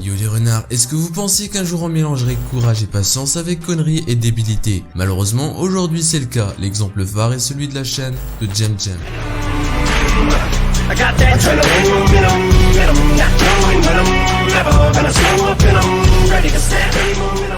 Yo les renards, est-ce que vous pensez qu'un jour on mélangerait courage et patience avec conneries et débilité? Malheureusement, aujourd'hui c'est le cas. L'exemple phare est celui de la chaîne de Jem Jem. I got that adrenaline in 'em, get 'em, not going with 'em, never gonna slow up in 'em, ready to snap any momentum.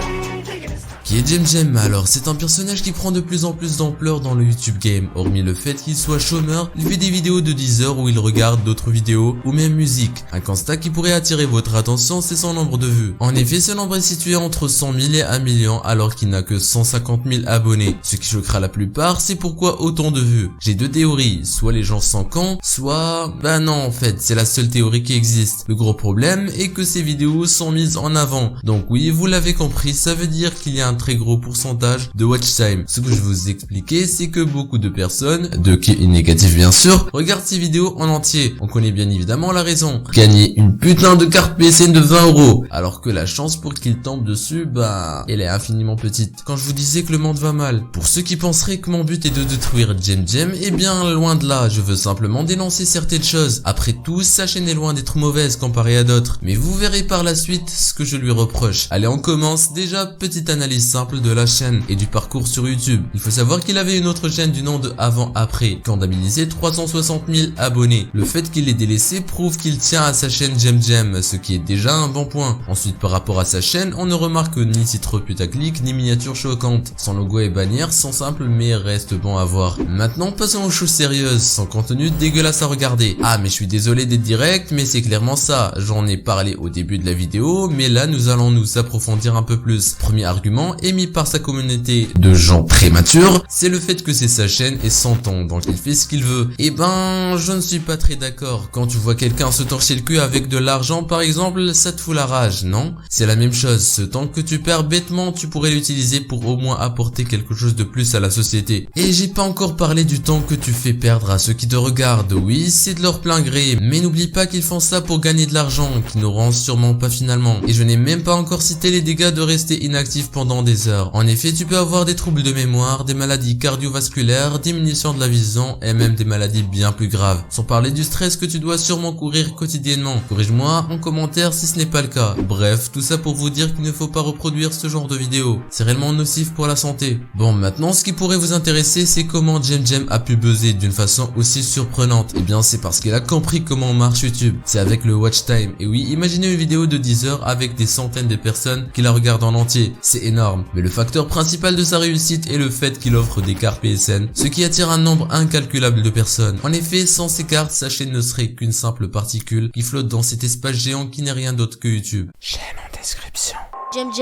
Qui est Jem Jem? Alors, c'est un personnage qui prend de plus en plus d'ampleur dans le YouTube game. Hormis le fait qu'il soit chômeur, il fait des vidéos de 10 heures où il regarde d'autres vidéos ou même musique. Un constat qui pourrait attirer votre attention, c'est son nombre de vues. En effet, ce nombre est situé entre 100 000 et 1 million alors qu'il n'a que 150 000 abonnés. Ce qui choquera la plupart, c'est pourquoi autant de vues. J'ai deux théories, soit les gens sont cons, soit... Bah non, en fait, c'est la seule théorie qui existe. Le gros problème est que ces vidéos sont mises en avant. Donc oui, vous l'avez compris, ça veut dire qu'il y a un très gros pourcentage de watch time. Ce que je vous expliquais, c'est que beaucoup de personnes, de qui est négatif bien sûr, regardent ces vidéos en entier. On connaît bien évidemment la raison. Gagner une putain de carte PSN de 20 €. Alors que la chance pour qu'il tombe dessus, bah, elle est infiniment petite. Quand je vous disais que le monde va mal, pour ceux qui penseraient que mon but est de détruire Jem Jem, eh bien loin de là, je veux simplement dénoncer certaines choses. Après tout, sa chaîne est loin d'être mauvaise comparée à d'autres. Mais vous verrez par la suite ce que je lui reproche. Allez, on commence. Déjà, petite analyse simple de la chaîne et du parcours sur YouTube. Il faut savoir qu'il avait une autre chaîne du nom de Avant-Après, comptabilisait 360 000 abonnés. Le fait qu'il l'ait délaissé prouve qu'il tient à sa chaîne Jem Jem, ce qui est déjà un bon point. Ensuite, par rapport à sa chaîne, on ne remarque ni titre putaclic ni miniature choquante. Son logo et bannière sont simples mais restent bons à voir. Maintenant, passons aux choses sérieuses, son contenu dégueulasse à regarder. Ah, mais je suis désolé d'être direct, mais c'est clairement ça. J'en ai parlé au début de la vidéo, mais là nous allons nous approfondir un peu plus. Premier argument émis par sa communauté de gens très matures, c'est le fait que c'est sa chaîne et 100 ans, donc il fait ce qu'il veut. Et ben, je ne suis pas très d'accord. Quand tu vois quelqu'un se torcher le cul avec de l'argent par exemple, ça te fout la rage, non? C'est la même chose, ce temps que tu perds bêtement, tu pourrais l'utiliser pour au moins apporter quelque chose de plus à la société. Et j'ai pas encore parlé du temps que tu fais perdre à ceux qui te regardent. Oui, c'est de leur plein gré, mais n'oublie pas qu'ils font ça pour gagner de l'argent, qu'ils n'auront sûrement pas finalement. Et je n'ai même pas encore cité les dégâts de rester inactif pendant des heures. En effet, tu peux avoir des troubles de mémoire, des maladies cardiovasculaires, diminution de la vision et même des maladies bien plus graves. Sans parler du stress que tu dois sûrement courir quotidiennement. Corrige-moi en commentaire si ce n'est pas le cas. Bref, tout ça pour vous dire qu'il ne faut pas reproduire ce genre de vidéo. C'est réellement nocif pour la santé. Bon, maintenant ce qui pourrait vous intéresser, c'est comment Jem Jem a pu buzzer d'une façon aussi surprenante. Eh bien, c'est parce qu'il a compris comment marche YouTube. C'est avec le watch time. Et oui, imaginez une vidéo de 10 heures avec des centaines de personnes qui la regardent en entier. C'est énorme. Mais le facteur principal de sa réussite est le fait qu'il offre des cartes PSN, ce qui attire un nombre incalculable de personnes. En effet, sans ces cartes, sa chaîne ne serait qu'une simple particule qui flotte dans cet espace géant qui n'est rien d'autre que YouTube. Chaîne en description. Jem.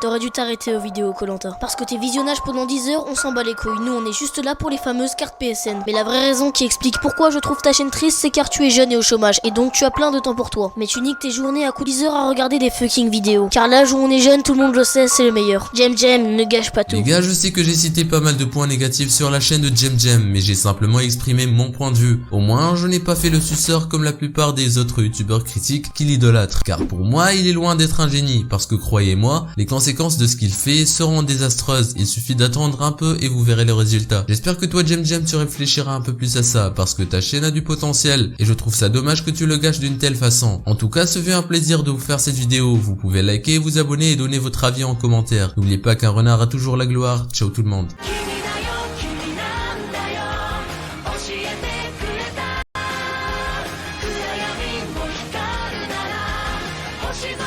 T'aurais dû t'arrêter aux vidéos, Koh-Lanta. Parce que tes visionnages pendant 10 heures, on s'en bat les couilles. Nous, on est juste là pour les fameuses cartes PSN. Mais la vraie raison qui explique pourquoi je trouve ta chaîne triste, c'est car tu es jeune et au chômage. Et donc, tu as plein de temps pour toi. Mais tu niques tes journées à coups 10 heures à regarder des fucking vidéos. Car l'âge où on est jeune, tout le monde le sait, c'est le meilleur. Jem, ne gâche pas tout. Les gars, je sais que j'ai cité pas mal de points négatifs sur la chaîne de Jem Jem, mais j'ai simplement exprimé mon point de vue. Au moins, je n'ai pas fait le suceur comme la plupart des autres youtubeurs critiques qui l'idolâtrent. Car pour moi, il est loin d'être un génie. Parce que croyez-moi, les conséquences de ce qu'il fait seront désastreuses. Il suffit d'attendre un peu et vous verrez le résultat. J'espère que toi, Jem Jem, tu réfléchiras un peu plus à ça, parce que ta chaîne a du potentiel, et je trouve ça dommage que tu le gâches d'une telle façon. En tout cas, ce fut un plaisir de vous faire cette vidéo. Vous pouvez liker, vous abonner et donner votre avis en commentaire. N'oubliez pas qu'un renard a toujours la gloire. Ciao tout le monde. She's